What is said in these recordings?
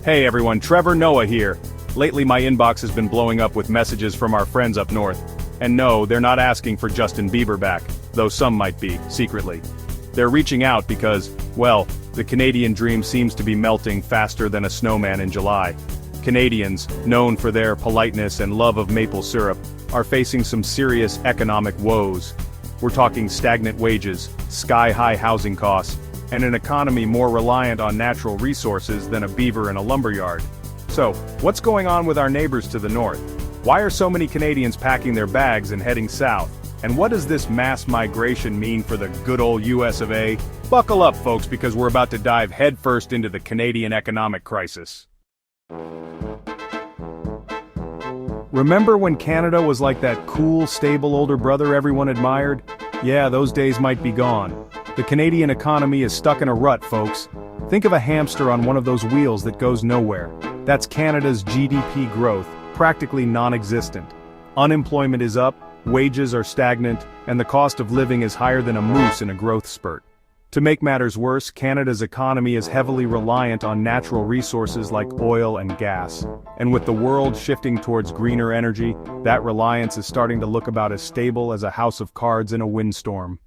Hey everyone, Trevor Noah here. Lately my inbox has been blowing up with messages from our friends up north. And no, they're not asking for Justin Bieber back, though some might be, secretly. They're reaching out because, well, the Canadian dream seems to be melting faster than a snowman in July. Canadians, known for their politeness and love of maple syrup, are facing some serious economic woes. We're talking stagnant wages, sky-high housing costs, and an economy more reliant on natural resources than a beaver in a lumberyard. So, what's going on with our neighbors to the north? Why are so many Canadians packing their bags and heading south? And what does this mass migration mean for the good old US of A? Buckle up, folks, because we're about to dive headfirst into the Canadian economic crisis. Remember when Canada was like that cool, stable older brother everyone admired? Yeah, those days might be gone. The Canadian economy is stuck in a rut, folks. Think of a hamster on one of those wheels that goes nowhere. That's Canada's GDP growth, practically non-existent. Unemployment is up, wages are stagnant, and the cost of living is higher than a moose in a growth spurt. To make matters worse, Canada's economy is heavily reliant on natural resources like oil and gas. And with the world shifting towards greener energy, that reliance is starting to look about as stable as a house of cards in a windstorm.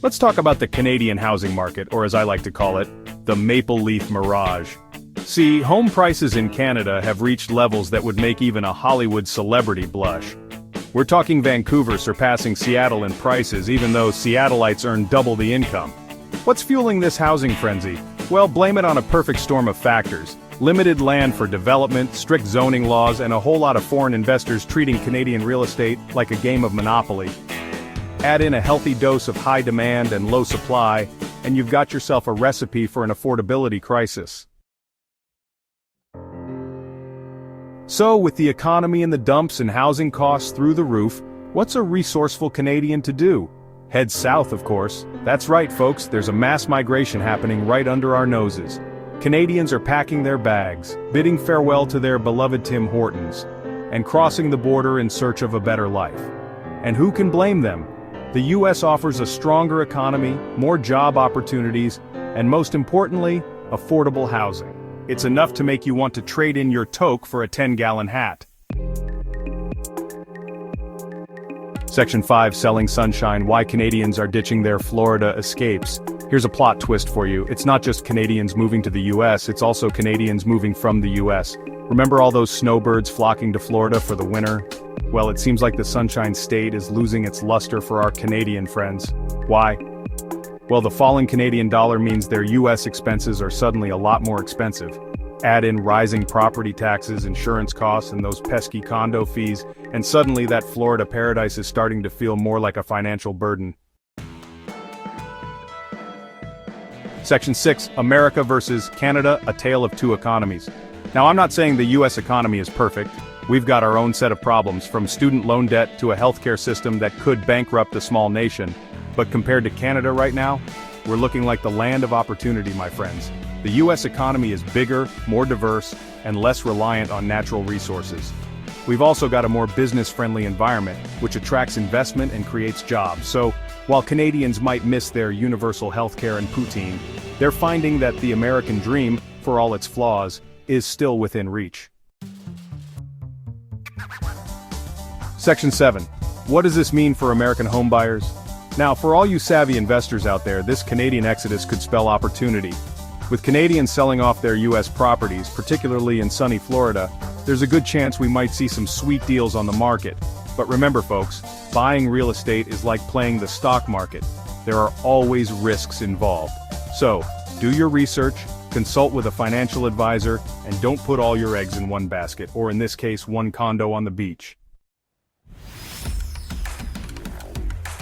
Let's talk about the Canadian housing market, or as I like to call it, the Maple Leaf Mirage. See, home prices in Canada have reached levels that would make even a Hollywood celebrity blush. We're talking Vancouver surpassing Seattle in prices, even though Seattleites earn double the income. What's fueling this housing frenzy? Well, blame it on a perfect storm of factors. Limited land for development, strict zoning laws, and a whole lot of foreign investors treating Canadian real estate like a game of Monopoly. Add in a healthy dose of high demand and low supply, and you've got yourself a recipe for an affordability crisis. So, with the economy in the dumps and housing costs through the roof, what's a resourceful Canadian to do? Head south, of course. That's right, folks, there's a mass migration happening right under our noses. Canadians are packing their bags, bidding farewell to their beloved Tim Hortons, and crossing the border in search of a better life. And who can blame them? The US offers a stronger economy, more job opportunities, and most importantly, affordable housing. It's enough to make you want to trade in your toque for a 10-gallon hat. Section 5, Selling Sunshine, Why Canadians Are Ditching Their Florida Escapes. Here's a plot twist for you. It's not just Canadians moving to the US, it's also Canadians moving from the US. Remember all those snowbirds flocking to Florida for the winter? Well, it seems like the Sunshine State is losing its luster for our Canadian friends. Why? Well, the falling Canadian dollar means their US expenses are suddenly a lot more expensive. Add in rising property taxes, insurance costs, and those pesky condo fees, and suddenly that Florida paradise is starting to feel more like a financial burden. Section 6, America versus Canada, A Tale of Two Economies. Now, I'm not saying the US economy is perfect. We've got our own set of problems, from student loan debt to a healthcare system that could bankrupt a small nation. But compared to Canada right now, we're looking like the land of opportunity, my friends. The US economy is bigger, more diverse, and less reliant on natural resources. We've also got a more business-friendly environment, which attracts investment and creates jobs. So, while Canadians might miss their universal healthcare and poutine, they're finding that the American dream, for all its flaws, is still within reach. Section 7. What does this mean for American homebuyers? Now, for all you savvy investors out there, this Canadian exodus could spell opportunity. With Canadians selling off their US properties, particularly in sunny Florida, there's a good chance we might see some sweet deals on the market. But remember, folks, buying real estate is like playing the stock market. There are always risks involved. So, do your research, consult with a financial advisor, and don't put all your eggs in one basket, or in this case, one condo on the beach.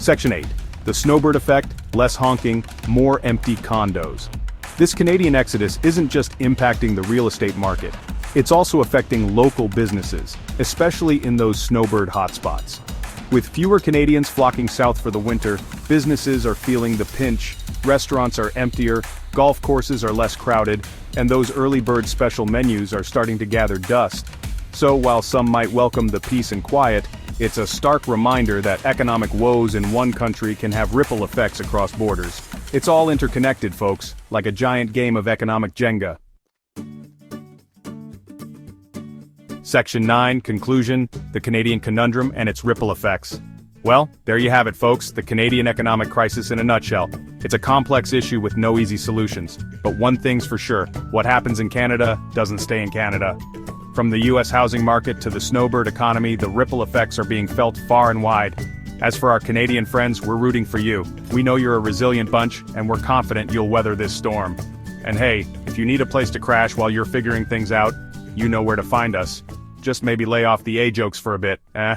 Section 8. The snowbird effect, less honking, more empty condos. This Canadian exodus isn't just impacting the real estate market, it's also affecting local businesses, especially in those snowbird hotspots. With fewer Canadians flocking south for the winter, businesses are feeling the pinch, restaurants are emptier, golf courses are less crowded, and those early bird special menus are starting to gather dust. So while some might welcome the peace and quiet, it's a stark reminder that economic woes in one country can have ripple effects across borders. It's all interconnected, folks, like a giant game of economic Jenga. Section 9, Conclusion, the Canadian Conundrum and its Ripple Effects. Well, there you have it, folks, the Canadian economic crisis in a nutshell. It's a complex issue with no easy solutions. But one thing's for sure, what happens in Canada doesn't stay in Canada. From the US housing market to the snowbird economy, the ripple effects are being felt far and wide. As for our Canadian friends, we're rooting for you. We know you're a resilient bunch, and we're confident you'll weather this storm. And hey, if you need a place to crash while you're figuring things out, you know where to find us. Just maybe lay off the A jokes for a bit, eh?